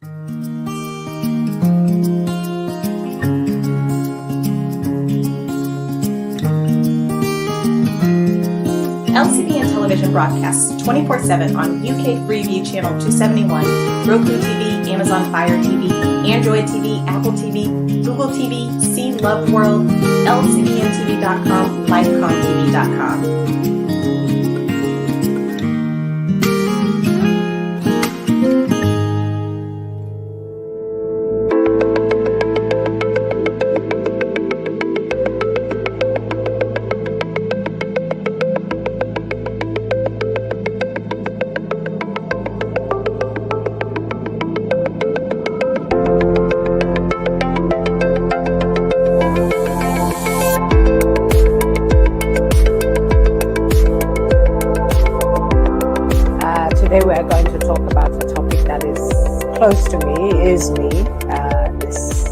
LCBN Television broadcasts 24/7 on UK Freeview Channel 271, Roku TV, Amazon Fire TV, Android TV, Apple TV, Google TV, See Love World, LCBNTV.com, LifeComTV.com. Today we're going to talk about a topic that is close to me, this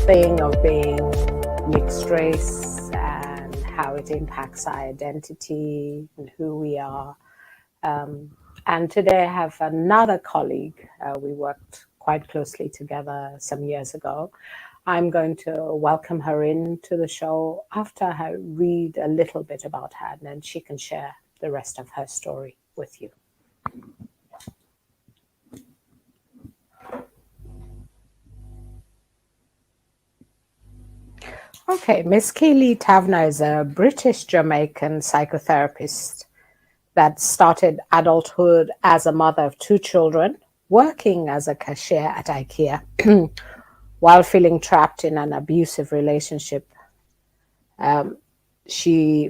thing of being mixed race and how it impacts our identity and who we are. And today I have another colleague. We worked quite closely together some years ago. I'm going to welcome her into the show after I read a little bit about her, and then she can share the rest of her story with you. Okay, Miss Keely Taverner is a British Jamaican psychotherapist that started adulthood as a mother of 2 children, working as a cashier at IKEA while feeling trapped in an abusive relationship. She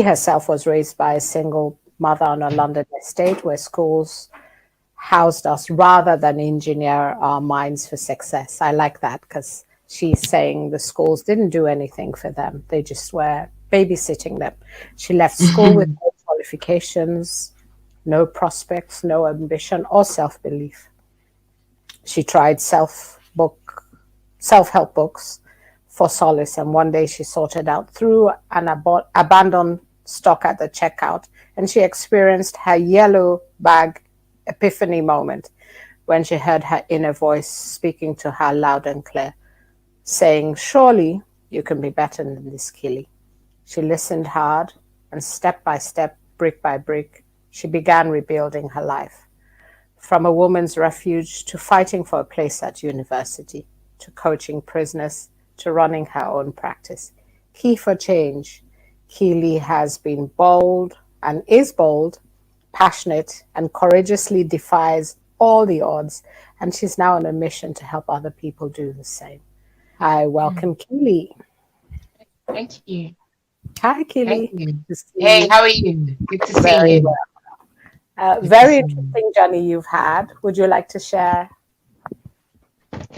herself was raised by a single mother on a London estate where schools housed us rather than engineer our minds for success. I like that because she's saying the schools didn't do anything for them. They just were babysitting them. She left school with no qualifications, no prospects, no ambition or self-belief. She tried self-help books for solace, and one day she sorted out through an abandoned stock at the checkout, and she experienced her yellow bag epiphany moment when she heard her inner voice speaking to her loud and clear, saying, "Surely you can be better than this, Keely." She listened hard, and step by step, brick by brick, she began rebuilding her life. From a woman's refuge to fighting for a place at university, to coaching prisoners, to running her own practice. Key for change. Keely has been bold and is bold, passionate, and courageously defies all the odds. And she's now on a mission to help other people do the same. I welcome Keely. Thank you. Hi, Keely. Thank you. Hey, how are you? Good to see you. Well. Very interesting journey you've had. Would you like to share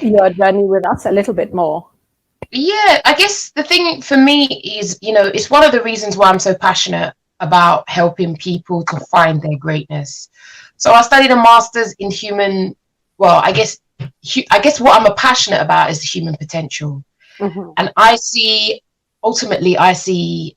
your journey with us a little bit more? Yeah, I guess the thing for me is, it's one of the reasons why I'm so passionate about helping people to find their greatness. So I studied a master's in I guess what I'm passionate about is the human potential. Mm-hmm. And I see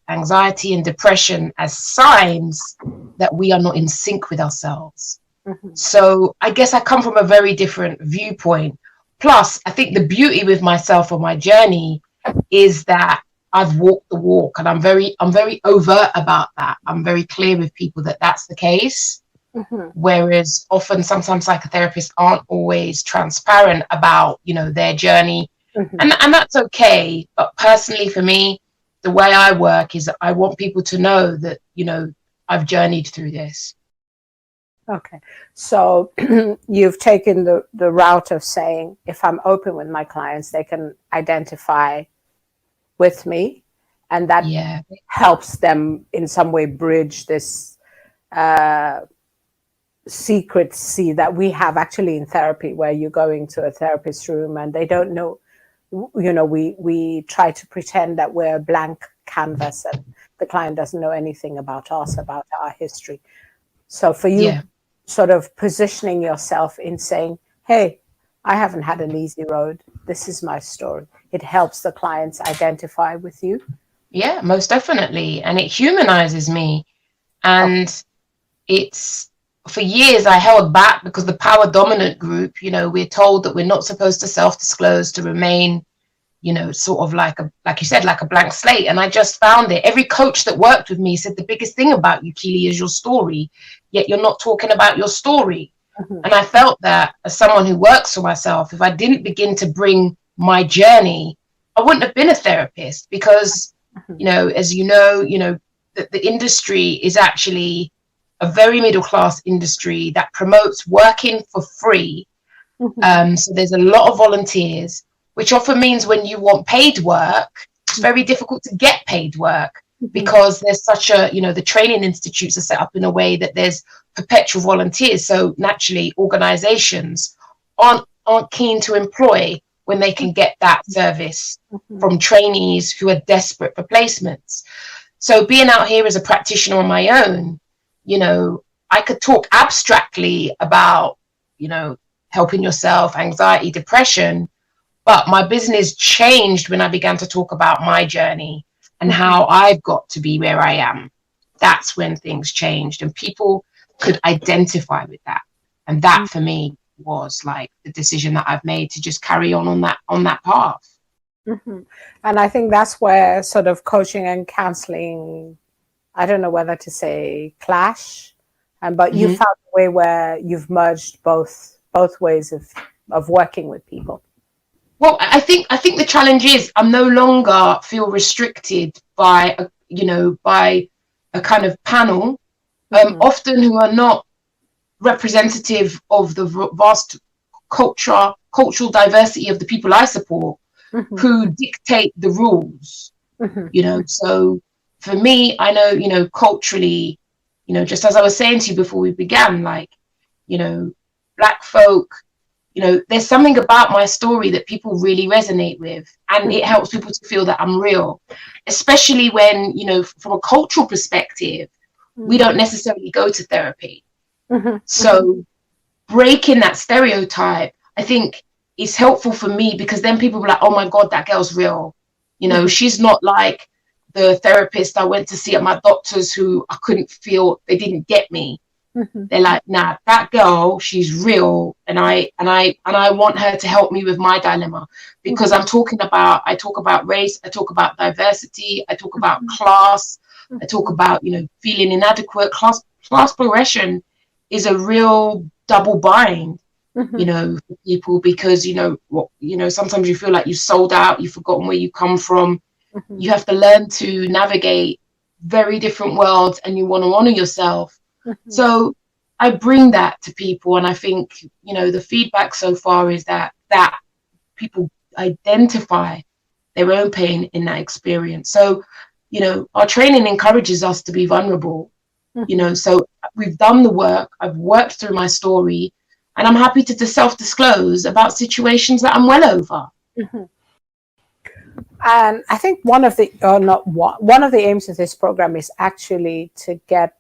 anxiety and depression as signs that we are not in sync with ourselves. Mm-hmm. So I guess I come from a very different viewpoint. Plus, I think the beauty with myself on my journey is that I've walked the walk, and I'm very overt about that. I'm very clear with people that that's the case. Mm-hmm. Whereas sometimes psychotherapists aren't always transparent about, their journey. Mm-hmm. And that's okay. But personally, for me, the way I work is I want people to know that, I've journeyed through this. Okay. So you've taken the route of saying, if I'm open with my clients, they can identify with me, and that helps them in some way bridge this secrecy that we have actually in therapy, where you're going to a therapist's room and they don't know, we try to pretend that we're a blank canvas and the client doesn't know anything about us, about our history. So for you, sort of positioning yourself in saying, hey, I haven't had an easy road. This is my story. It helps the clients identify with you. Yeah, most definitely. And it humanizes me. And it's for years I held back because the power dominant group, you know, we're told that we're not supposed to self-disclose, to remain, you know, sort of like you said, like a blank slate. And I just found it. Every coach that worked with me said the biggest thing about you, Keely, is your story, yet you're not talking about your story. And I felt that as someone who works for myself, if I didn't begin to bring my journey, I wouldn't have been a therapist, because, you know, as you know, the industry is actually a very middle class industry that promotes working for free. So there's a lot of volunteers, which often means when you want paid work, it's very difficult to get paid work, because there's such a, you know, the training institutes are set up in a way that there's perpetual volunteers. So naturally, organizations aren't keen to employ when they can get that service from trainees who are desperate for placements. So being out here as a practitioner on my own, you know, I could talk abstractly about, you know, helping yourself, anxiety, depression, but my business changed when I began to talk about my journey and how I've got to be where I am. That's when things changed and people could identify with that. And that for me was like the decision that I've made to just carry on that path. And I think that's where sort of coaching and counseling, I don't know whether to say clash, but you found a way where you've merged both ways of working with people. Well, I think the challenge is I'm no longer feel restricted by a kind of panel, often who are not representative of the vast cultural diversity of the people I support, who dictate the rules. You know, so for me, I know, you know, culturally, you know, just as I was saying to you before we began, like, you know, Black folk, you know, there's something about my story that people really resonate with, and it helps people to feel that I'm real, especially when, you know, from a cultural perspective, we don't necessarily go to therapy. So breaking that stereotype, I think, is helpful for me, because then people are like, oh my God, that girl's real. You know, she's not like the therapist I went to see at my doctor's who I couldn't feel, they didn't get me. They're like, nah, that girl, she's real, and I want her to help me with my dilemma, because I talk about race, I talk about diversity, I talk about class, I talk about, you know, feeling inadequate. Class progression is a real double bind, you know, for people, because, you know, sometimes you feel like you've sold out, you've forgotten where you come from. You have to learn to navigate very different worlds, and you want to honor yourself. So I bring that to people, and I think, you know, the feedback so far is that people identify their own pain in that experience. So, you know, our training encourages us to be vulnerable, you know, so we've done the work, I've worked through my story, and I'm happy to self-disclose about situations that I'm well over. And I think one of the aims of this program is actually to get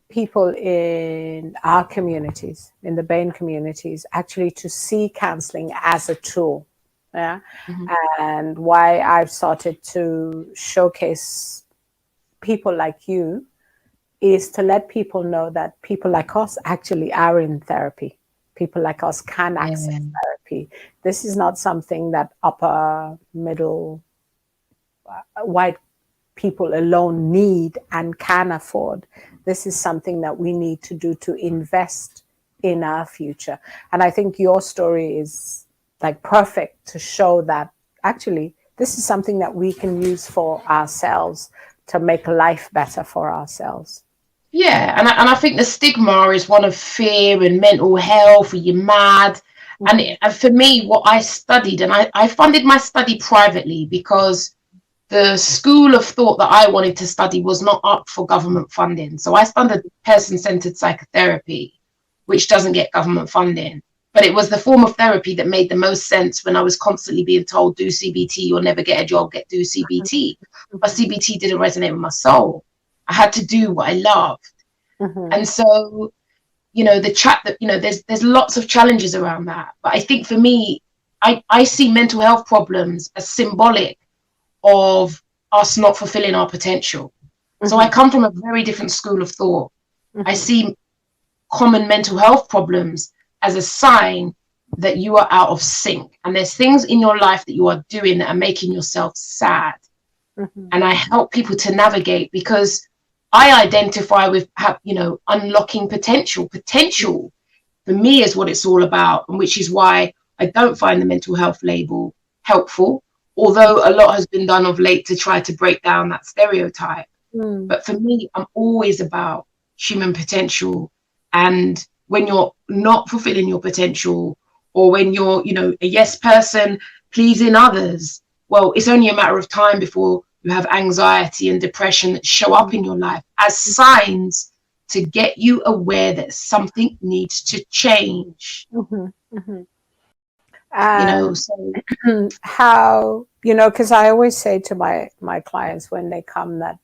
people in our communities, in the BAME communities, actually to see counseling as a tool. Yeah. And why I've started to showcase people like you is to let people know that people like us actually are in therapy. People like us can access therapy. This is not something that upper middle white people alone need and can afford. This is something that we need to do to invest in our future. And I think your story is like perfect to show that actually this is something that we can use for ourselves to make life better for ourselves. Yeah, and I think the stigma is one of fear and mental health. Are you mad? And for me, what I studied, and I funded my study privately, because the school of thought that I wanted to study was not up for government funding. So I studied person-centered psychotherapy, which doesn't get government funding. But it was the form of therapy that made the most sense when I was constantly being told, do CBT, you'll never get a job, do CBT. But CBT didn't resonate with my soul. I had to do what I loved. And so, you know, there's lots of challenges around that. But I think for me, I see mental health problems as symbolic of us not fulfilling our potential. So I come from a very different school of thought. I see common mental health problems as a sign that you are out of sync, and there's things in your life that you are doing that are making yourself sad. And I help people to navigate, because I identify with, unlocking potential. Potential for me is what it's all about, and which is why I don't find the mental health label helpful, although a lot has been done of late to try to break down that stereotype. But for me, I'm always about human potential. And when you're not fulfilling your potential, or when you're, a yes person pleasing others, well, it's only a matter of time before you have anxiety and depression that show up in your life as signs to get you aware that something needs to change. So how, because I always say to my clients when they come that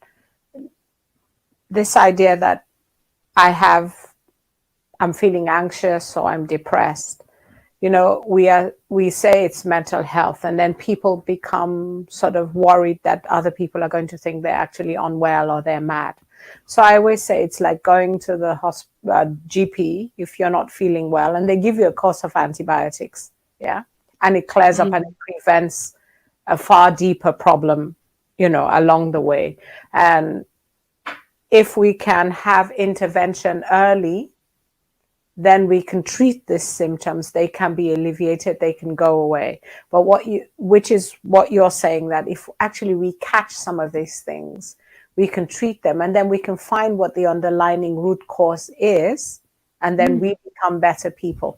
this idea that I'm feeling anxious or I'm depressed, we say it's mental health, and then people become sort of worried that other people are going to think they're actually unwell or they're mad. So I always say it's like going to the GP if you're not feeling well, and they give you a course of antibiotics, and it clears up and it prevents a far deeper problem, along the way. And if we can have intervention early, then we can treat these symptoms. They can be alleviated, they can go away. But which is what you're saying, that if actually we catch some of these things, we can treat them, and then we can find what the underlying root cause is, and then we become better people.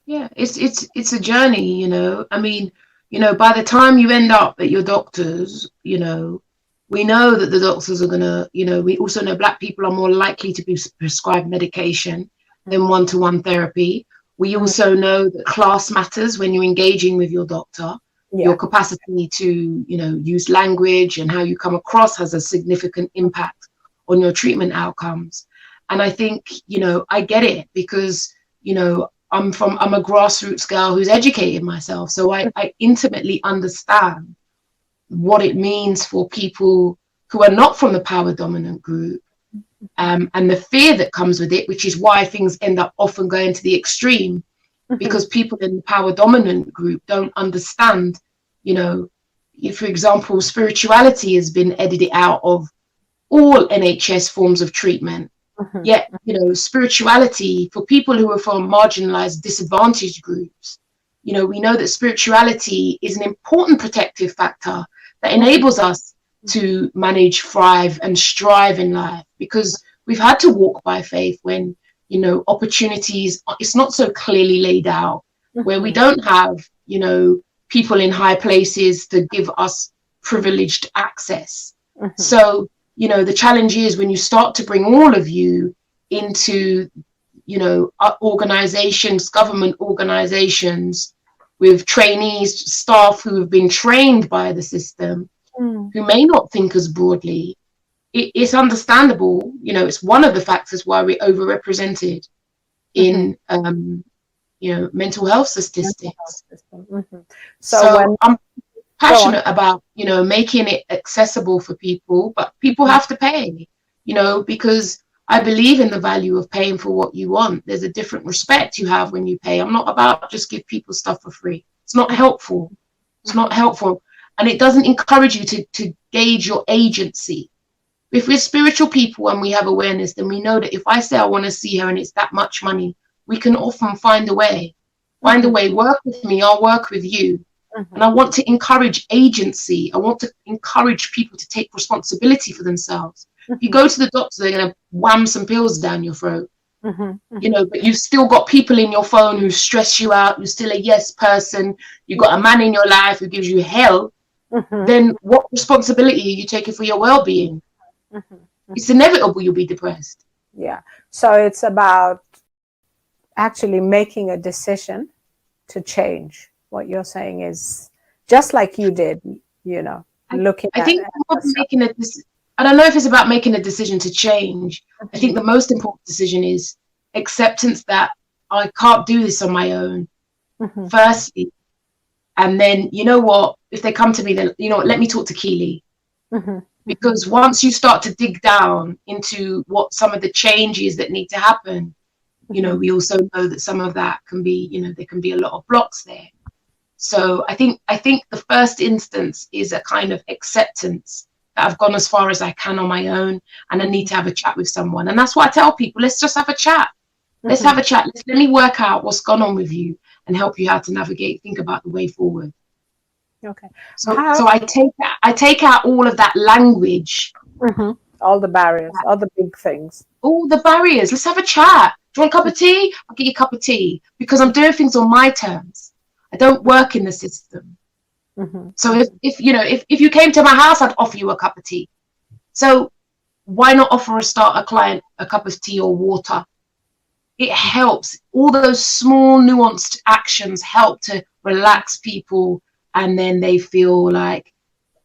Yeah, it's a journey, I mean, by the time you end up at your doctor's, we know that the doctors are gonna, we also know Black people are more likely to be prescribed medication than one-to-one therapy. We also know that class matters when you're engaging with your doctor. Your capacity to, use language and how you come across has a significant impact on your treatment outcomes. And I think, I get it, because, I'm a grassroots girl who's educated myself. So I intimately understand what it means for people who are not from the power dominant group, and the fear that comes with it, which is why things end up often going to the extreme, because people in the power dominant group don't understand, if, for example, spirituality has been edited out of all NHS forms of treatment. Yet, spirituality for people who are from marginalized, disadvantaged groups, we know that spirituality is an important protective factor that enables us to manage, thrive, and strive in life, because we've had to walk by faith when, opportunities, it's not so clearly laid out, where we don't have, people in high places to give us privileged access. So, the challenge is when you start to bring all of you into, organizations, government organizations, with trainees, staff who have been trained by the system, who may not think as broadly, it's understandable. It's one of the factors why we're overrepresented in, mental health statistics. So I'm passionate about, making it accessible for people, but people have to pay, because I believe in the value of paying for what you want. There's a different respect you have when you pay. I'm not about just give people stuff for free. It's not helpful. It's not helpful. And it doesn't encourage you to gauge your agency. If we're spiritual people and we have awareness, then we know that if I say I want to see her and it's that much money, we can often find a way. Work with me, I'll work with you. And I want to encourage agency. I want to encourage people to take responsibility for themselves. If you go to the doctor, they're going to wham some pills down your throat. But you've still got people in your phone who stress you out. You're still a yes person. You've got a man in your life who gives you hell. Then what responsibility are you taking for your well-being? It's inevitable you'll be depressed. Yeah. So it's about actually making a decision to change. What you're saying is just like you did, looking at it. I don't know if it's about making a decision to change. I think the most important decision is acceptance that I can't do this on my own, firstly. And then, if they come to me, then, let me talk to Keely. Because once you start to dig down into what some of the changes that need to happen, you know, we also know that some of that can be, you know, there can be a lot of blocks there. So I think the first instance is a kind of acceptance that I've gone as far as I can on my own, and I need to have a chat with someone. And that's what I tell people: let's just have a chat. Let's have a chat. Let me work out what's gone on with you and help you how to navigate, think about the way forward. Okay. So I take out all of that language, all the barriers, all the big things, all the barriers. Let's have a chat. Do you want a cup of tea? I'll get you a cup of tea, because I'm doing things on my terms. I don't work in the system. So if you came to my house, I'd offer you a cup of tea. So why not offer a client a cup of tea or water? It helps. All those small nuanced actions help to relax people, and then they feel like,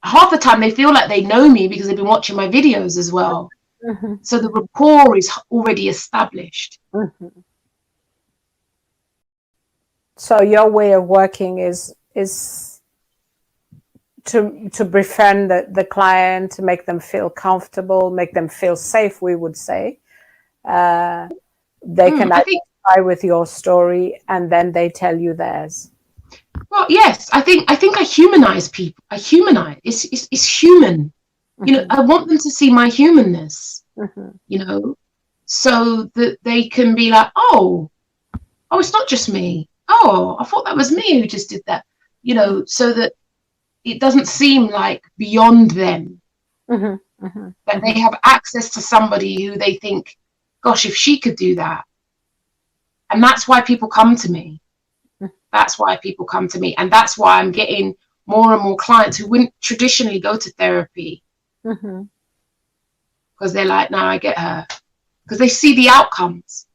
half the time they feel like they know me because they've been watching my videos as well. So the rapport is already established. So your way of working is to befriend the client, to make them feel comfortable, make them feel safe, we would say. They can identify with your story, and then they tell you theirs. Well, yes, I think I humanize people. I humanize. It's human. You know, I want them to see my humanness. You know, so that they can be like, oh, it's not just me. Oh, I thought that was me who just did that. You know, so that it doesn't seem like beyond them. That they have access to somebody who they think, gosh, if she could do that. And that's why people come to me. That's why people come to me. And that's why I'm getting more and more clients who wouldn't traditionally go to therapy. Because they're like, no, I get her. Because they see the outcomes.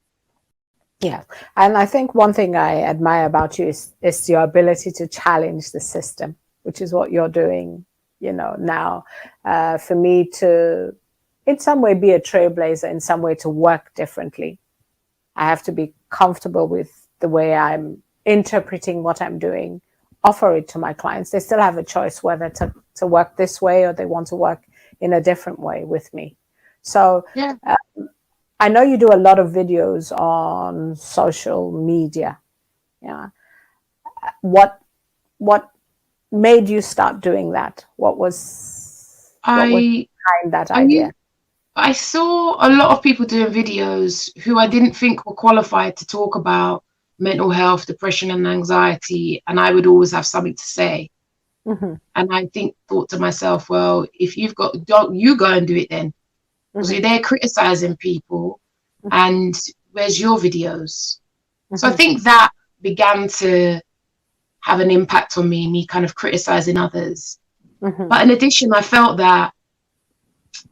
Yeah. And I think one thing I admire about you is your ability to challenge the system, which is what you're doing, you know, now. For me to, in some way, be a trailblazer, in some way to work differently. I have to be comfortable with the way I'm interpreting what I'm doing, offer it to my clients. They still have a choice whether to work this way or they want to work in a different way with me. So yeah. I know you do a lot of videos on social media. Yeah. What made you start doing that? What was behind that idea? I saw a lot of people doing videos who I didn't think were qualified to talk about mental health, depression, and anxiety, and I would always have something to say. And I thought to myself, well, if you've got, don't you go and do it then? Because you're there criticizing people, and where's your videos? So I think that began to have an impact on me kind of criticizing others. But in addition, I felt that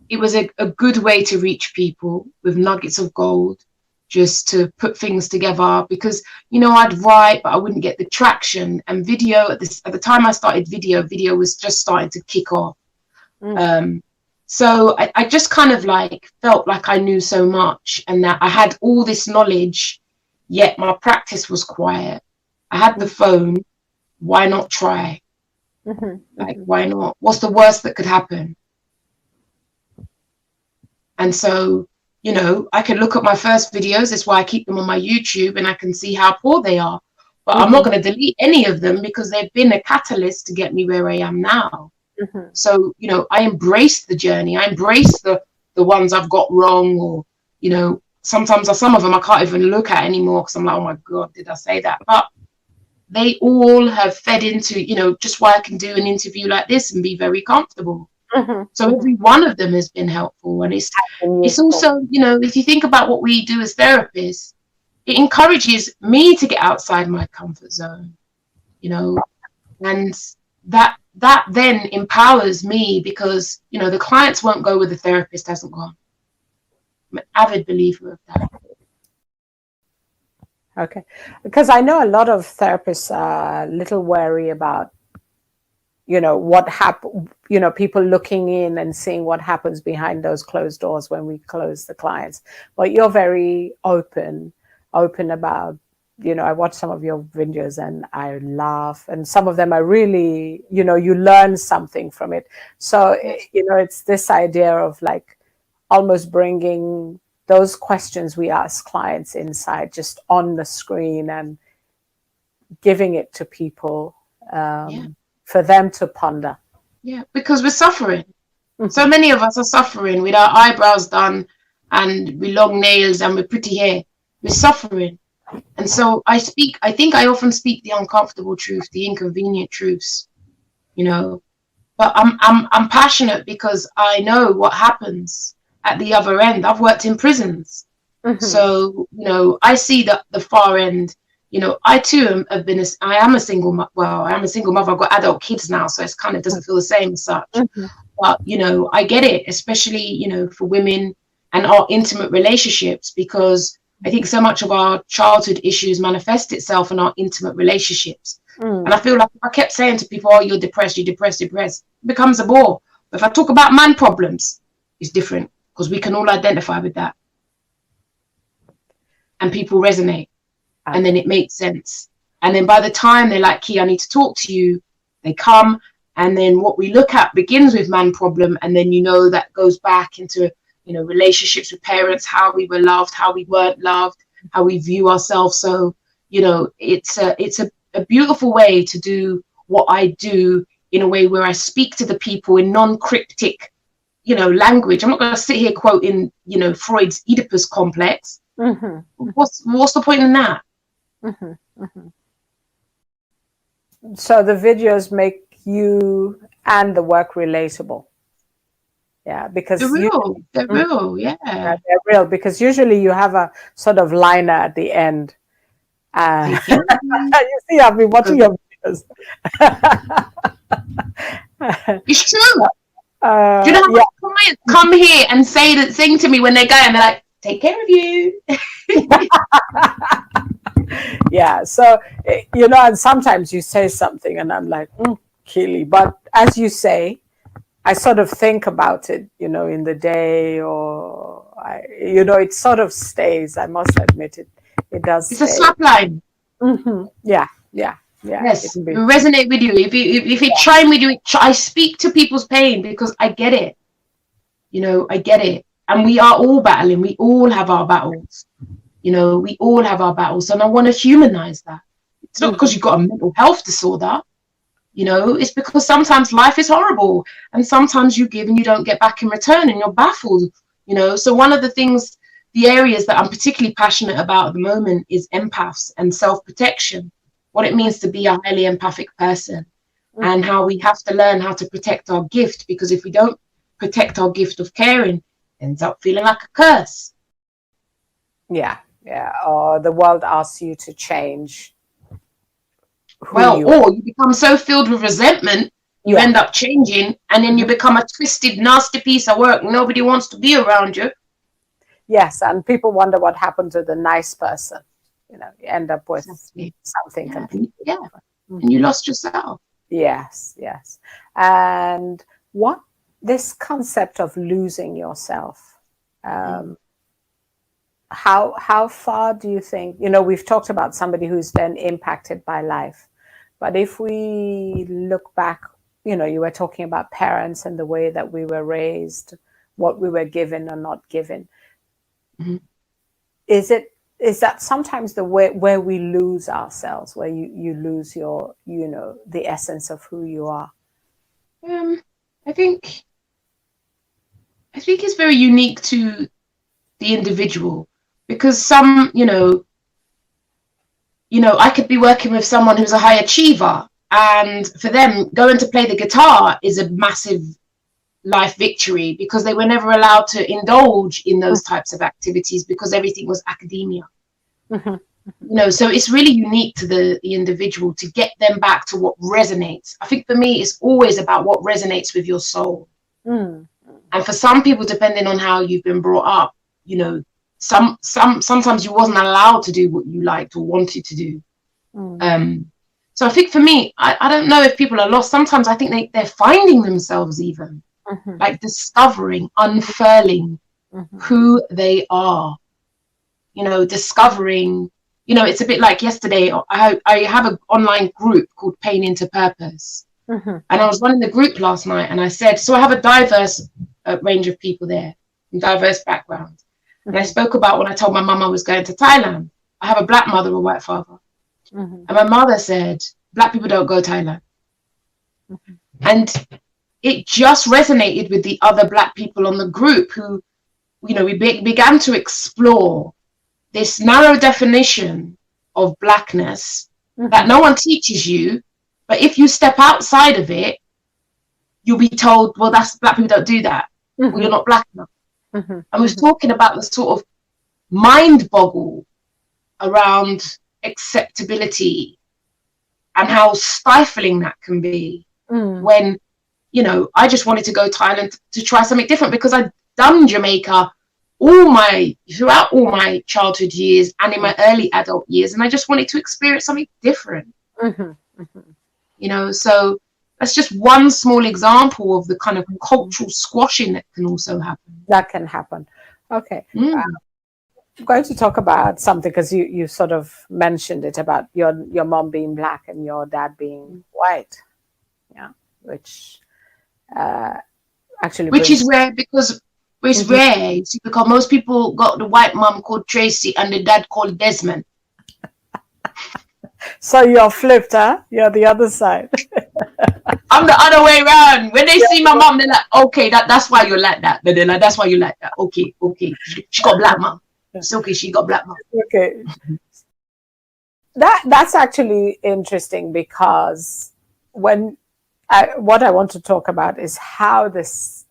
it was a good way to reach people with nuggets of gold, just to put things together, because, you know, I'd write, but I wouldn't get the traction. And video, at the time I started video was just starting to kick off. So I just kind of like felt like I knew so much, and that I had all this knowledge, yet my practice was quiet. I had the phone. Why not try? Like, why not? What's the worst that could happen? And so, you know, I can look at my first videos. That's why I keep them on my YouTube, and I can see how poor they are. But I'm not going to delete any of them, because they've been a catalyst to get me where I am now. So, you know, I embrace the journey. I embrace the ones I've got wrong, or, you know, sometimes some of them I can't even look at anymore because I'm like, oh my God, did I say that? But they all have fed into, you know, just why I can do an interview like this and be very comfortable. So every one of them has been helpful. And it's also, you know, if you think about what we do as therapists, it encourages me to get outside my comfort zone, you know, and that then empowers me, because, you know, the clients won't go where the therapist hasn't gone. I'm an avid believer of that. Okay. Because I know a lot of therapists are a little wary about, you know, what happen, you know, people looking in and seeing what happens behind those closed doors when we close the clients. But you're very open about I watch some of your videos and I laugh, and some of them are really, you learn something from it. So, it's this idea of like almost bringing those questions we ask clients inside just on the screen and giving it to people for them to ponder. Yeah, because we're suffering. So many of us are suffering with our eyebrows done and with long nails and with pretty hair. We're suffering. And so I think I often speak the uncomfortable truth, the inconvenient truths, but I'm passionate because I know what happens at the other end. I've worked in prisons. So, I see the far end. I too I am a single mother. Well, I am a single mother. I've got adult kids now, so it kind of doesn't feel the same as such. But, I get it, especially, for women and our intimate relationships, because I think so much of our childhood issues manifest itself in our intimate relationships. And I feel like if I kept saying to people, oh, you're depressed, it becomes a bore. But if I talk about man problems, it's different because we can all identify with that. And people resonate. And then it makes sense. And then by the time they're like, Key, I need to talk to you, they come. And then what we look at begins with man problem. And then, that goes back into, relationships with parents, how we were loved, how we weren't loved, how we view ourselves. So, it's a beautiful way to do what I do in a way where I speak to the people in non-cryptic, language. I'm not going to sit here quoting, Freud's Oedipus complex. What's the point in that? So the videos make you and the work relatable. Yeah, because they're real. They're real. Yeah, they're real because usually you have a sort of liner at the end. You see, I've been watching your videos. It's true. Do you know how clients come here and sing to me when they go and they're like, take care of you. Yeah, so and sometimes you say something and I'm like, Keely, but as you say, I sort of think about it, in the day, or it sort of stays. I must admit it does. It's a slap line. Yeah. Yes, resonate with you. If it chime with you, I speak to people's pain because I get it. I get it. And we are all battling. We all have our battles. We all have our battles. And I want to humanize that. It's not because you've got a mental health disorder. It's because sometimes life is horrible. And sometimes you give and you don't get back in return and you're baffled. So one of the areas that I'm particularly passionate about at the moment is empaths and self-protection. What it means to be a highly empathic person and how we have to learn how to protect our gift. Because if we don't protect our gift of caring, it ends up feeling like a curse. Yeah. Or the world asks you to change. Or you become so filled with resentment, you end up changing, and then you become a twisted, nasty piece of work. Nobody wants to be around you. Yes, and people wonder what happened to the nice person. You end up with something completely different. And you lost yourself. Yes. And what this concept of losing yourself, how far do you think, we've talked about somebody who's been impacted by life, but if we look back, you were talking about parents and the way that we were raised, what we were given or not given. Is that sometimes the way where we lose ourselves, where you lose your, the essence of who you are? I think it's very unique to the individual, because some, I could be working with someone who's a high achiever, and for them, going to play the guitar is a massive life victory because they were never allowed to indulge in those types of activities because everything was academia. So it's really unique to the individual to get them back to what resonates. I think for me, it's always about what resonates with your soul. And for some people, depending on how you've been brought up, sometimes you wasn't allowed to do what you liked or wanted to do. So I think for me, I don't know if people are lost. Sometimes I think they're finding themselves even, like discovering, unfurling who they are, discovering you know, it's a bit like yesterday. I have an online group called Pain into Purpose. Mm-hmm. And I was running the group last night, and I said, so I have a diverse range of people there, from diverse backgrounds. Mm-hmm. And I spoke about when I told my mum I was going to Thailand. I have a black mother, a white father. Mm-hmm. And my mother said, black people don't go to Thailand. Mm-hmm. And it just resonated with the other black people on the group who, you know, we began to explore this narrow definition of blackness mm-hmm. that no one teaches you. But if you step outside of it, you'll be told, well, that's black people don't do that. Mm-hmm. Well, you're not black enough. Mm-hmm. I was talking about the sort of mind boggle around acceptability and how stifling that can be when, you know, I just wanted to go to Thailand to try something different because I'd done Jamaica throughout all my childhood years and in my early adult years, and I just wanted to experience something different. Mm-hmm. Mm-hmm. You know, so that's just one small example of the kind of cultural squashing that can also happen. That can happen. Okay. I'm going to talk about something because you sort of mentioned it about your mom being black and your dad being white. Yeah, which actually... Which is rare because it's mm-hmm. rare. You see, because most people got the white mom called Tracy and the dad called Desmond. So you're flipped, huh? You're the other side. I'm the other way around. When they see my mom, they're like, okay, that's why you're like that. They're like, that's why you like that. Okay. She got black mom. It's okay, she got black mom. Okay. That's actually interesting because what I want to talk about is how this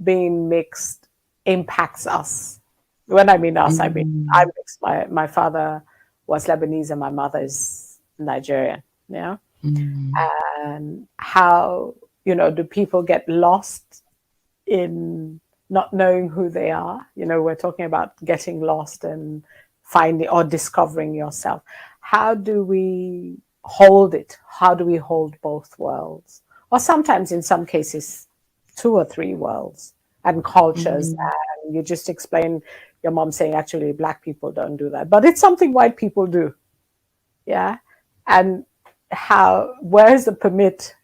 being mixed impacts us. When I mean us, I mean I'm mixed. My father was Lebanese and my mother is Nigerian, yeah. And how, you know, do people get lost in not knowing who they are? You know, we're talking about getting lost and finding or discovering yourself. How do we hold it? How do we hold both worlds? Or sometimes in some cases, 2 or 3 worlds and cultures. And you just explained your mom saying, actually, black people don't do that. But it's something white people do. Yeah. And where's the permit?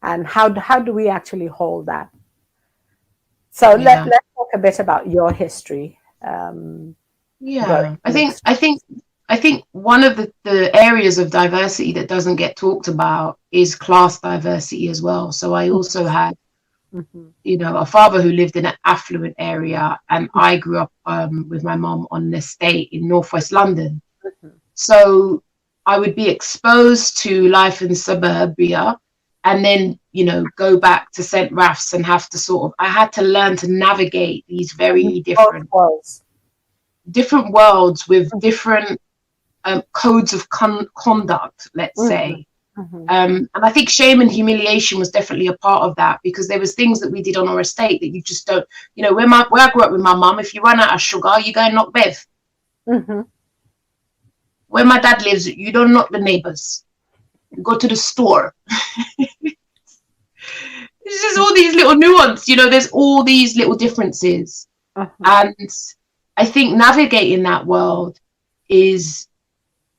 And how do we actually hold that? So let's talk a bit about your history. I think one of the areas of diversity that doesn't get talked about is class diversity as well. So I also had, you know, a father who lived in an affluent area, and I grew up with my mom on an estate in northwest London. So I would be exposed to life in suburbia, and then, you know, go back to St. Raph's and have to I had to learn to navigate these very different worlds with different codes of conduct, let's say. And I think shame and humiliation was definitely a part of that, because there was things that we did on our estate that you just don't, you know, where I grew up with my mum, if you run out of sugar, you go and knock Bev. Where my dad lives, you don't knock the neighbors. You go to the store. It's just all these little nuance, you know, there's all these little differences. And I think navigating that world is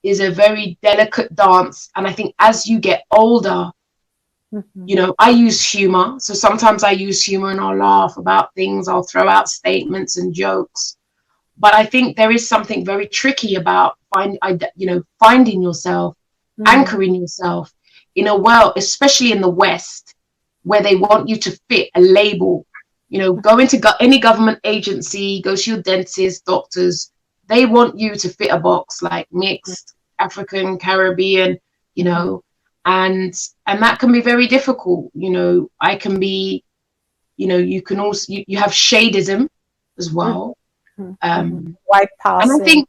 a very delicate dance. And I think as you get older, you know, I use humor. So sometimes I use humor and I'll laugh about things. I'll throw out statements and jokes. But I think there is something very tricky about finding yourself, anchoring yourself in a world, especially in the West, where they want you to fit a label. You know, go into any government agency, go to your dentist, doctors. They want you to fit a box like mixed, African, Caribbean, you know, and that can be very difficult. You know, I can be, you know, you can also, you have shadism as well. White passing. And I think,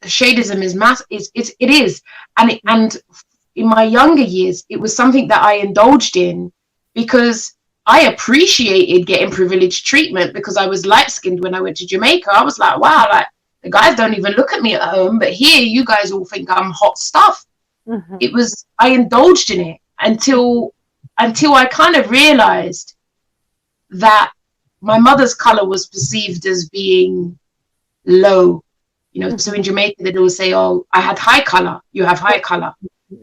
shadism is it is. And in my younger years, it was something that I indulged in because I appreciated getting privileged treatment, because I was light-skinned when I went to Jamaica. I was like, wow, like the guys don't even look at me at home, but here you guys all think I'm hot stuff. I indulged in it until I kind of realized that my mother's color was perceived as being low, You know, so in Jamaica, they'd always say, oh, I had high color, you have high color.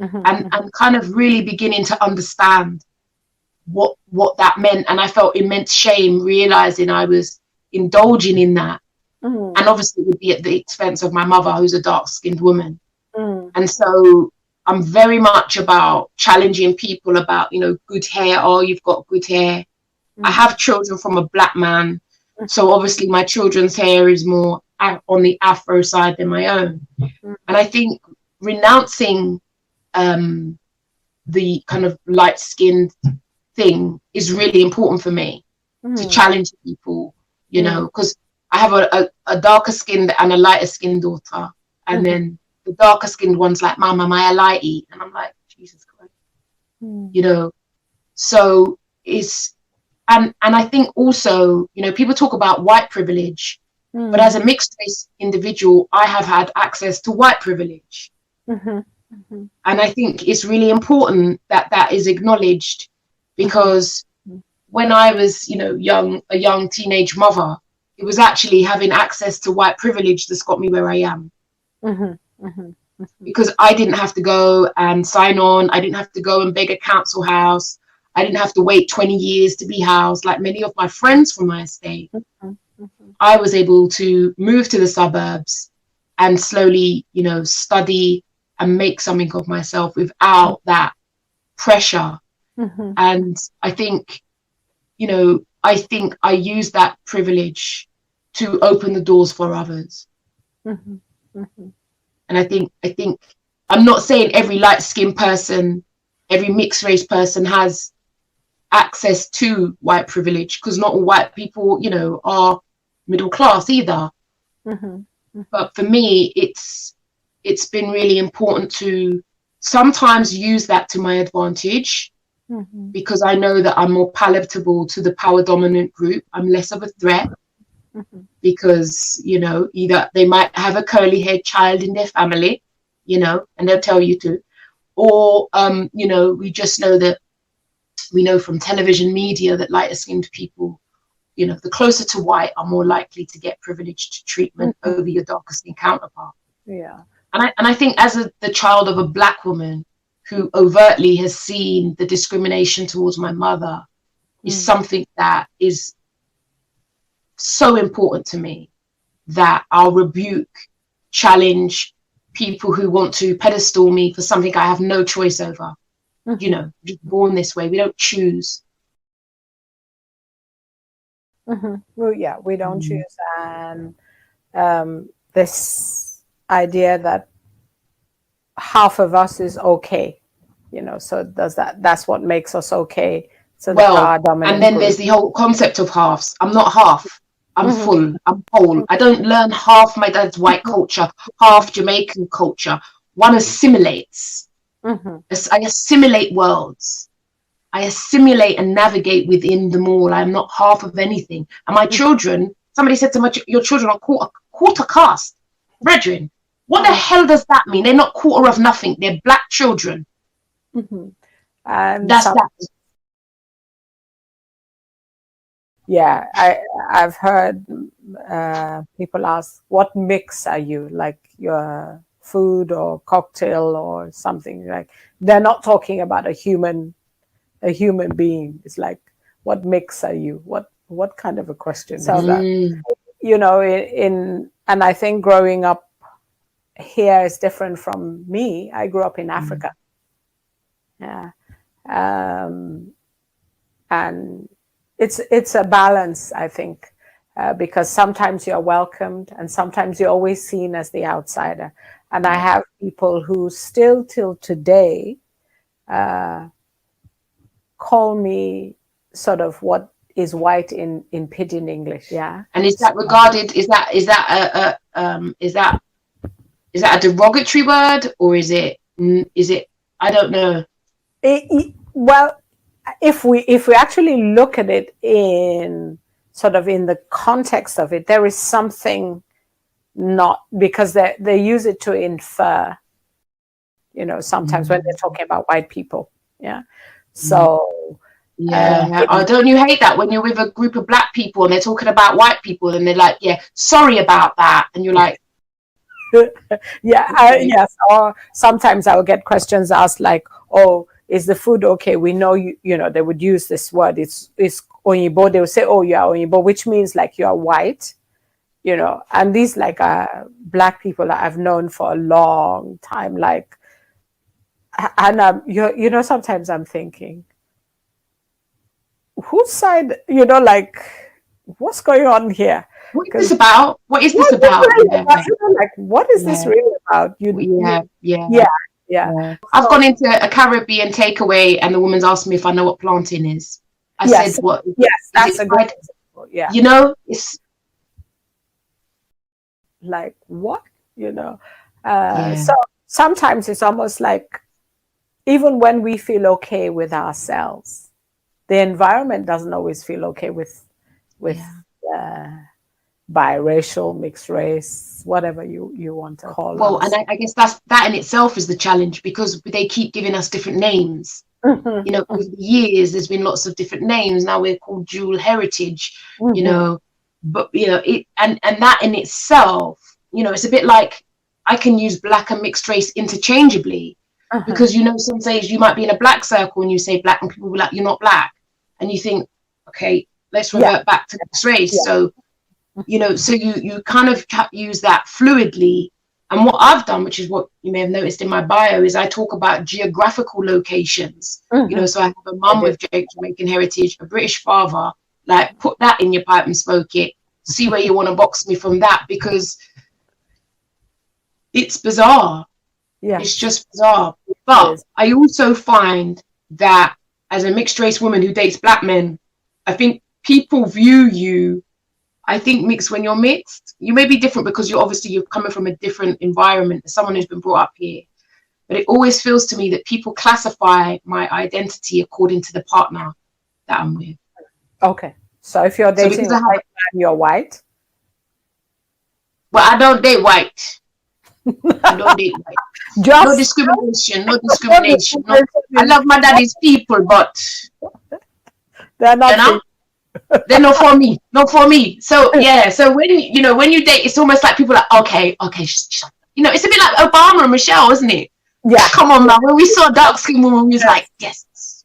And kind of really beginning to understand what that meant. And I felt immense shame realizing I was indulging in that. And obviously it would be at the expense of my mother, who's a dark-skinned woman. And so I'm very much about challenging people about, you know, good hair. Oh, you've got good hair. I have children from a black man. So obviously my children's hair is more on the Afro side than my own. And I think renouncing the kind of light-skinned thing is really important for me to challenge people, you know, because I have a darker skinned and a lighter skinned daughter. And then the darker skinned one's like, Mama, am I a lighty? And I'm like, Jesus Christ, you know. So it's, and I think also, you know, people talk about white privilege, but as a mixed race individual, I have had access to white privilege. And I think it's really important that that is acknowledged, because when I was, you know, a young teenage mother, it was actually having access to white privilege that's got me where I am. Because I didn't have to go and sign on. I didn't have to go and beg a council house. I didn't have to wait 20 years to be housed like many of my friends from my estate. I was able to move to the suburbs and slowly, you know, study and make something of myself without that pressure. And I think, you know, I think I use that privilege to open the doors for others. And I think I'm not saying every light-skinned person, every mixed race person has access to white privilege, because not all white people, you know, are middle class either. But for me, it's been really important to sometimes use that to my advantage, because I know that I'm more palatable to the power dominant group. I'm less of a threat, because, you know, either they might have a curly haired child in their family, you know, and they'll tell you to, or, you know, we just know that we know from television media that lighter skinned people, you know, the closer to white are more likely to get privileged treatment over your darker skin counterpart. And I think as the child of a black woman who overtly has seen the discrimination towards my mother is something that is so important to me, that I'll rebuke, challenge people who want to pedestal me for something I have no choice over. You know, just born this way. We don't choose. Well, yeah, we don't choose. And this idea that half of us is okay, you know, so that's what makes us okay. So and then there's the whole concept of halves. I'm not half. I'm full. I'm whole. I don't learn half my dad's white culture, half Jamaican culture. One assimilates. I assimilate worlds. I assimilate and navigate within them all. I'm not half of anything. And my children, somebody said to me, your children are quarter caste. Brethren, what the hell does that mean? They're not quarter of nothing. They're black children. And that's that. Yeah, I've heard people ask, what mix are you? Like your food or cocktail or something. Like, they're not talking about a human being. It's like, what mix are you? What kind of a question is that? You know, and I think growing up here is different from me. I grew up in Africa. And it's a balance, I think, because sometimes you're welcomed and sometimes you're always seen as the outsider. And I have people who still till today call me sort of what is white in pidgin English. Yeah. And is that regarded? Is that a derogatory word, or is it? I don't know. Well, if we actually look at it in sort of in the context of it, there is something not, because they use it to infer, you know, sometimes when they're talking about white people. Yeah. So don't you hate that when you're with a group of black people and they're talking about white people and they're like, yeah, sorry about that, and you're like, Yes. Or sometimes I will get questions asked like, "Oh, is the food okay?" We know you know, they would use this word. It's Onyibo. They will say, "Oh, you are Onyibo," which means like you are white, you know. And these like black people that I've known for a long time, like, and you know, sometimes I'm thinking, whose side, you know, like, what's going on here? What is this about? What is this about? Really about? You know, like, what is this really about? Yeah. I've gone into a Caribbean takeaway and the woman's asked me if I know what plantain is. I said, what? Yes, that's a great example. Yeah. You know, it's like, what? You know? So sometimes it's almost like, even when we feel okay with ourselves, the environment doesn't always feel okay with biracial, mixed race, whatever you want to call it. Well, and I guess that in itself is the challenge, because they keep giving us different names. You know, over the years, there's been lots of different names. Now we're called dual heritage, you know, but, you know, and that in itself, you know, it's a bit like I can use black and mixed race interchangeably, because, you know, some days you might be in a black circle and you say black and people will be like, you're not black. And you think, okay, let's revert back to mixed race. So, you know, so you kind of use that fluidly. And what I've done, which is what you may have noticed in my bio, is I talk about geographical locations. You know, so I have a mum with Jamaican heritage, a British father. Like, put that in your pipe and smoke it. See where you want to box me from that, because it's bizarre. Yeah, it's just bizarre. But I also find that as a mixed race woman who dates black men, I think people view you, I think, mixed when you're mixed. You may be different because you're coming from a different environment as someone who's been brought up here. But it always feels to me that people classify my identity according to the partner that I'm with. Okay. So if you're dating a white man, you're white? Well, I don't date white. I don't date white. No discrimination. No discrimination. No, I love my daddy's people, but they're not. They're not for me. Not for me. So yeah. So when you date, it's almost like people are like, okay, she's, you know, it's a bit like Obama and Michelle, isn't it? Yeah. Come on, man. When we saw a dark skin woman, we was like, yes.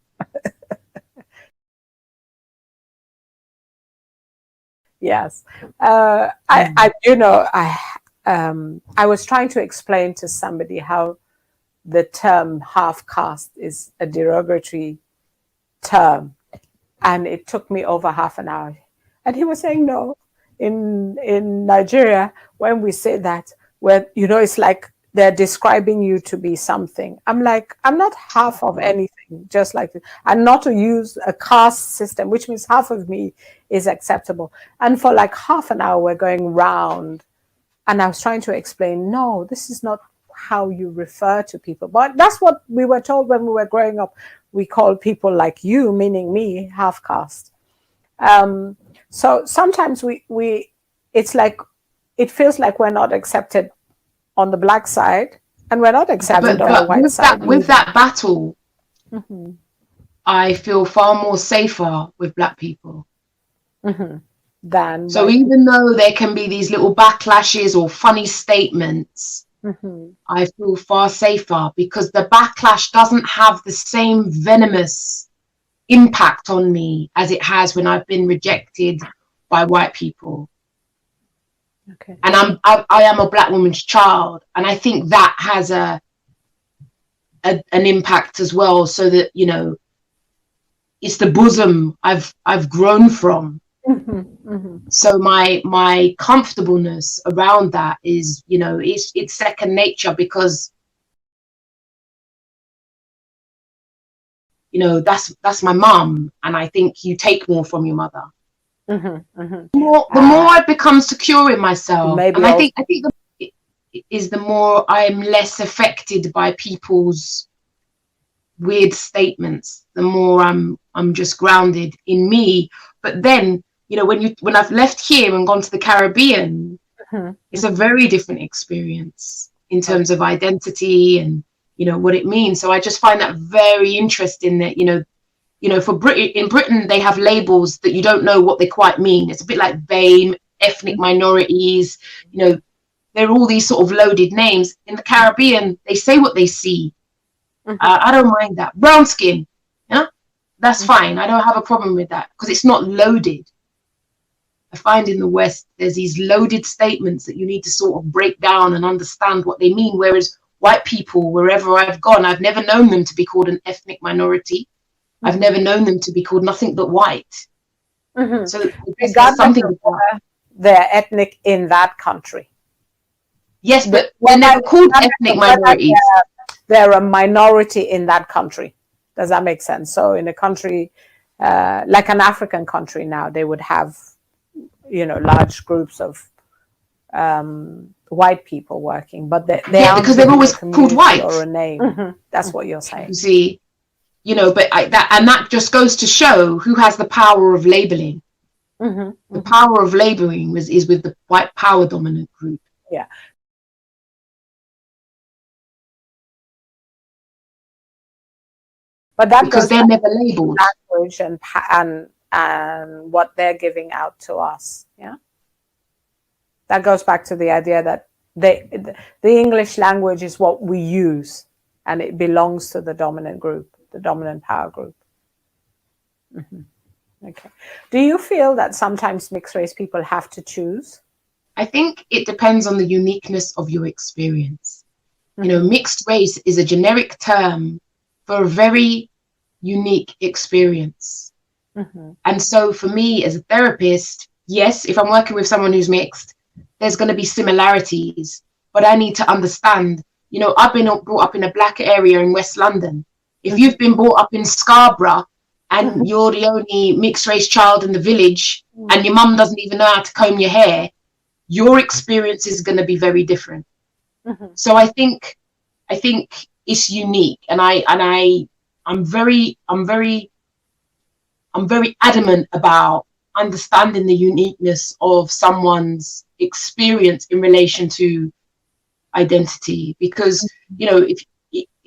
Yes. I was trying to explain to somebody how the term half caste is a derogatory term, and it took me over half an hour. And he was saying, no, in Nigeria, when we say that, you know, it's like they're describing you to be something. I'm like, I'm not half of anything, just like this. And not to use a caste system, which means half of me is acceptable. And for like half an hour, we're going round. And I was trying to explain, no, this is not how you refer to people. But that's what we were told when we were growing up. We call people like you, meaning me, half caste. So sometimes it's like, it feels like we're not accepted on the black side, and we're not accepted on the white side. With that battle, I feel far more safer with black people. So even though there can be these little backlashes or funny statements, I feel far safer, because the backlash doesn't have the same venomous impact on me as it has when I've been rejected by white people. Okay. And I am a black woman's child, and I think that has an impact as well. So that, you know, it's the bosom I've grown from. So my comfortableness around that is, you know, it's second nature, because, you know, that's my mum, and I think you take more from your mother. The more I become secure in myself, and I think the more I'm less affected by people's weird statements, the more I'm just grounded in me. But then, you know, when I've left here and gone to the Caribbean, it's a very different experience in terms of identity and, you know, what it means. So I just find that very interesting that, you know, in Britain, they have labels that you don't know what they quite mean. It's a bit like BAME, ethnic minorities, you know, they're all these sort of loaded names. In the Caribbean, they say what they see. Mhm. I don't mind that. Brown skin, yeah, that's fine. I don't have a problem with that because it's not loaded. I find in the West, there's these loaded statements that you need to sort of break down and understand what they mean. Whereas white people, wherever I've gone, I've never known them to be called an ethnic minority. I've never known them to be called nothing but white. Mhm. So there's Regardless something of about, whether they're ethnic in that country. yes, but Whether- they're never called regardless ethnic of whether minorities. they're a minority in that country. Does that make sense? So in a country like an African country now, they would have, large groups of white people working, but they Yeah, aren't because they've given always a called community white. or a name. That's what you're saying. You see, but that just goes to show who has the power of labeling. The power of labeling is with the white power dominant group. Yeah. But that Because goes they're back never to labeled. language and what they're giving out to us. Yeah. That goes back to the idea that the English language is what we use, and it belongs to the dominant group, the dominant power group. Okay. Do you feel that sometimes mixed race people have to choose? I think it depends on the uniqueness of your experience. Mixed race is a generic term for a very unique experience. And so for me as a therapist, yes, if I'm working with someone who's mixed, there's going to be similarities, but I need to understand, I've been brought up in a black area in West London. If you've been brought up in Scarborough and you're the only mixed race child in the village and your mum doesn't even know how to comb your hair, your experience is going to be very different. So I think it's unique, and I'm very adamant about understanding the uniqueness of someone's experience in relation to identity, because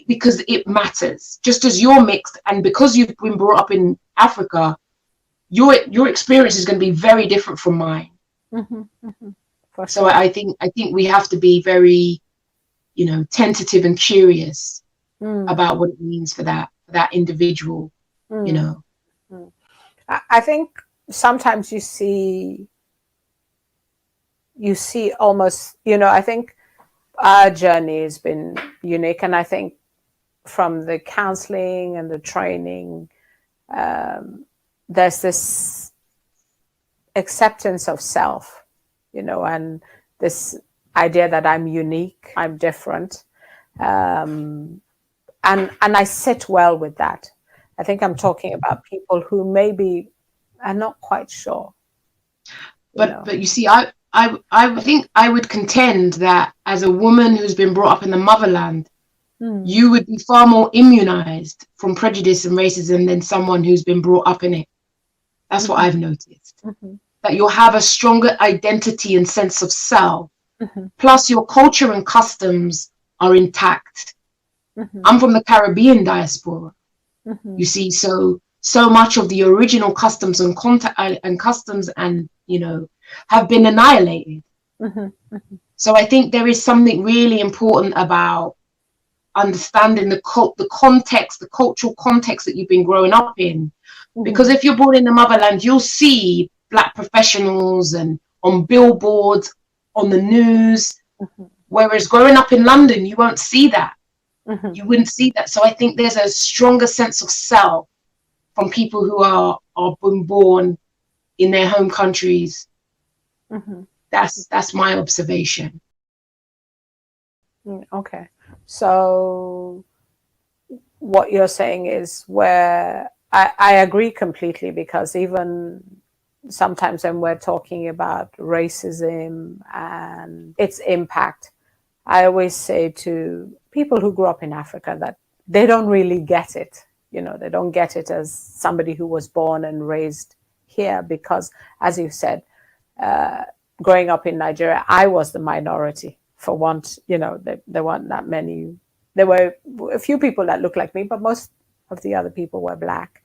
because it matters. Just as you're mixed, and because you've been brought up in Africa, your experience is going to be very different from mine. For So sure. I think we have to be very, tentative and curious about what it means for that individual. I think sometimes you see almost, I think our journey has been unique, and I think from the counseling and the training, there's this acceptance of self, and this idea that I'm unique, I'm different, and I sit well with that. I think I'm talking about people who maybe are not quite sure. But you see, I think I would contend that as a woman who's been brought up in the motherland, you would be far more immunized from prejudice and racism than someone who's been brought up in it. That's what I've noticed. That you'll have a stronger identity and sense of self. Plus, your culture and customs are intact. I'm from the Caribbean diaspora. You see, so much of the original customs and have been annihilated. So I think there is something really important about understanding the context, the cultural context that you've been growing up in. Because if you're born in the motherland, you'll see Black professionals and on billboards, on the news. Whereas growing up in London, you won't see that. You wouldn't see that. So I think there's a stronger sense of self from people who are born in their home countries. That's my observation. Okay. So what you're saying is where I agree completely, because even sometimes when we're talking about racism and its impact, I always say to people who grew up in Africa that they don't really get it. They don't get it as somebody who was born and raised here, because, as you said, growing up in Nigeria, I was the minority. For once, there weren't that many. There were a few people that looked like me, but most of the other people were Black,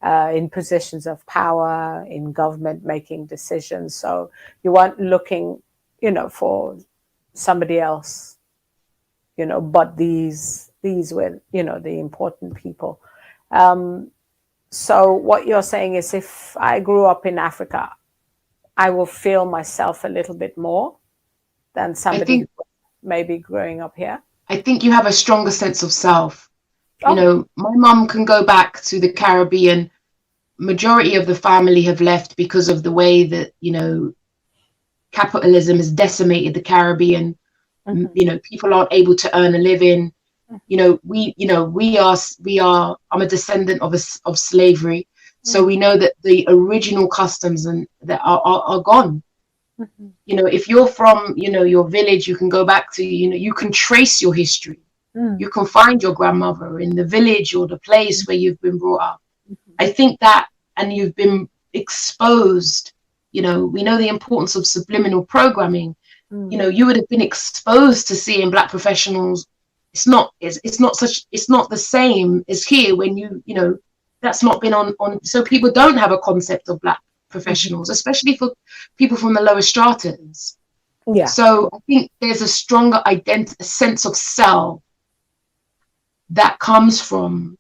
in positions of power, in government, making decisions. So you weren't looking, for somebody else, but these were, the important people. So what you're saying is, if I grew up in Africa, I will feel myself a little bit more than somebody maybe growing up here. I think you have a stronger sense of self. My mum can go back to the Caribbean. Majority of the family have left because of the way that, capitalism has decimated the Caribbean. People aren't able to earn a living. We are, I'm a descendant of slavery. So we know that the original customs and that are gone. If you're from, your village, you can go back to, you can trace your history. You can find your grandmother in the village or the place where you've been brought up. I think that, and you've been exposed, we know the importance of subliminal programming. You would have been exposed to seeing Black professionals. It's not the same as here when that's not been on. So people don't have a concept of Black professionals, especially for people from the lower stratas. Yeah. So I think there's a stronger a sense of self that comes from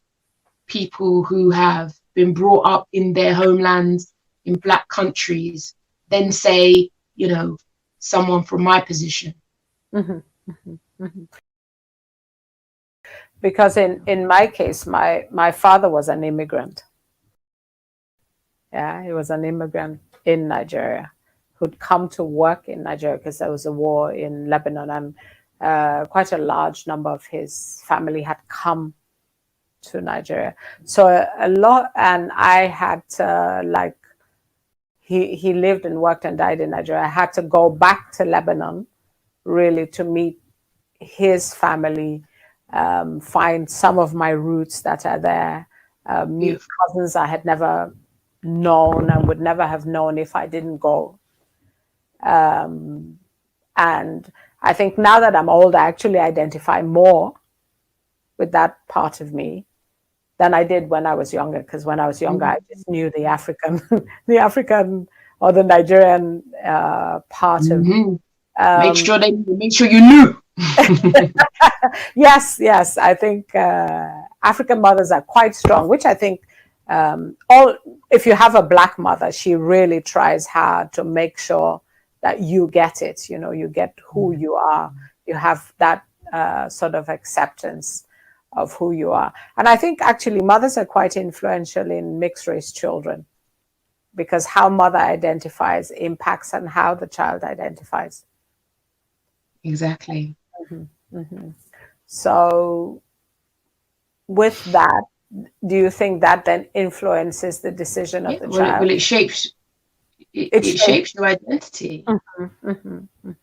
people who have been brought up in their homelands in Black countries than say, someone from my position. Because in my case, my father was an immigrant. Yeah, he was an immigrant in Nigeria who'd come to work in Nigeria because there was a war in Lebanon, and quite a large number of his family had come to Nigeria. So a lot, and I had to, he lived and worked and died in Nigeria. I had to go back to Lebanon really to meet his family, find some of my roots that are there, meet cousins I had never known and would never have known if I didn't go. And I think now that I'm older, I actually identify more with that part of me than I did when I was younger. Because when I was younger, I just knew the African, or the Nigerian part of. Make sure you knew. Yes. I think African mothers are quite strong, which I think if you have a Black mother, she really tries hard to make sure that you get it. You get who you are. You have that sort of acceptance of who you are. And I think actually mothers are quite influential in mixed race children, because how mother identifies impacts on how the child identifies. Exactly. So with that, do you think that then influences the decision of the child? Well, it shapes your identity.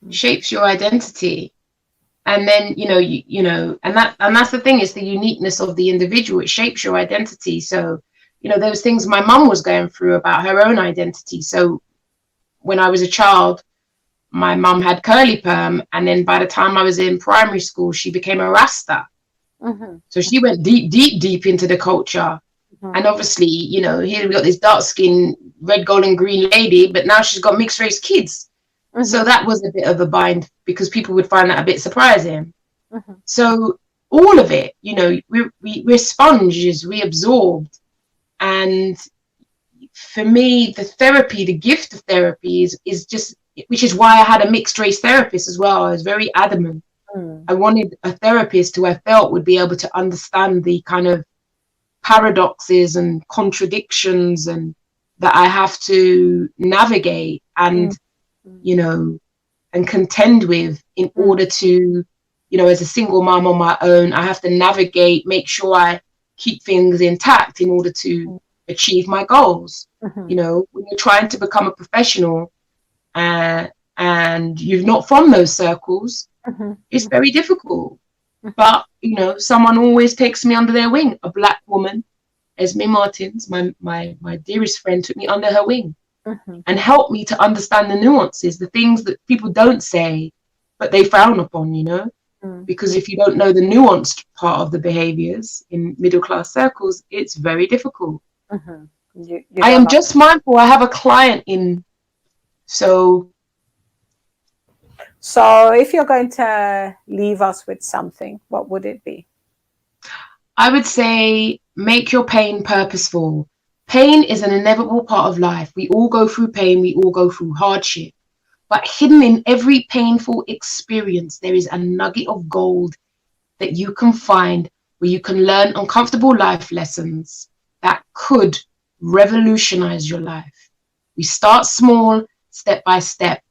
Shapes your identity. And then, and that's the thing, is the uniqueness of the individual. It shapes your identity. So, those things my mum was going through about her own identity. So when I was a child, my mum had curly perm. And then by the time I was in primary school, she became a Rasta. So she went deep into the culture. And obviously, here we got this dark skinned red, gold and green lady, but now she's got mixed race kids. So that was a bit of a bind, because people would find that a bit surprising. So all of it, we're sponges, we absorbed. And for me, the gift of therapy is just, which is why I had a mixed race therapist as well. I was very adamant. I wanted a therapist who I felt would be able to understand the kind of paradoxes and contradictions and that I have to navigate and and contend with in order to, as a single mom on my own, I have to navigate, make sure I keep things intact in order to achieve my goals. When you're trying to become a professional and you're not from those circles, it's very difficult. But, someone always takes me under their wing. A Black woman, Esme Martins, my dearest friend, took me under her wing. And help me to understand the nuances, the things that people don't say, but they frown upon, because if you don't know the nuanced part of the behaviors in middle class circles, it's very difficult. I am just mindful. I have a client in, so So if you're going to leave us with something, what would it be? I would say make your pain purposeful. Pain is an inevitable part of life. We all go through pain. We all go through hardship. But hidden in every painful experience, there is a nugget of gold that you can find where you can learn uncomfortable life lessons that could revolutionize your life. We start small, step by step.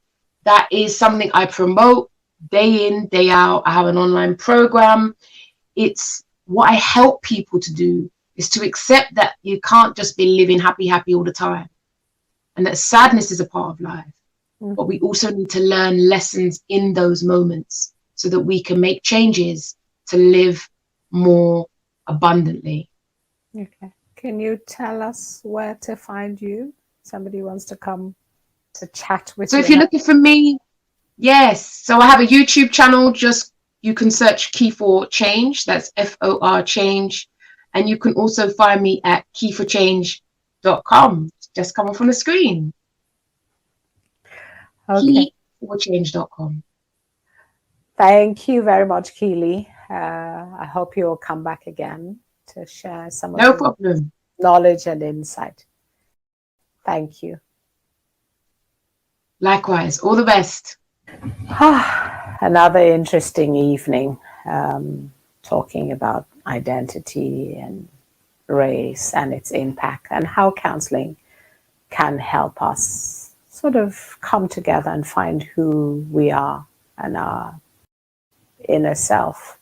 That is something I promote day in, day out. I have an online program. It's what I help people to do, is to accept that you can't just be living happy all the time, and that sadness is a part of life. But we also need to learn lessons in those moments so that we can make changes to live more abundantly. Okay. Can you tell us where to find you? Somebody wants to come to chat with you. So if you're looking for me, yes. So I have a YouTube channel. Just you can search Key4Change. That's FOR Change. And you can also find me at keyforchange.com. Just coming from the screen. Okay. Key4change.com. Thank you very much, Keely. I hope you'll come back again to share some of No your problem. knowledge and insight. Thank you. Likewise. All the best. Another interesting evening, talking about identity and race and its impact, and how counseling can help us sort of come together and find who we are and our inner self.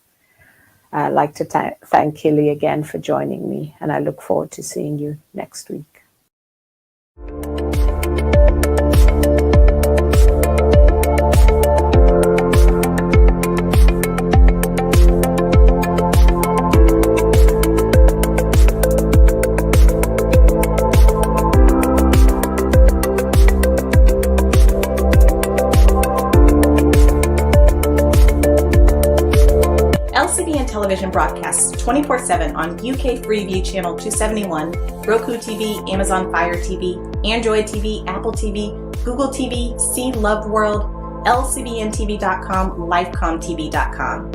I'd like to thank Keely again for joining me, and I look forward to seeing you next week. LCBN Television broadcasts 24/7 on UK Freeview Channel 271, Roku TV, Amazon Fire TV, Android TV, Apple TV, Google TV, See Love World, LCBNTV.com, LifeComTV.com.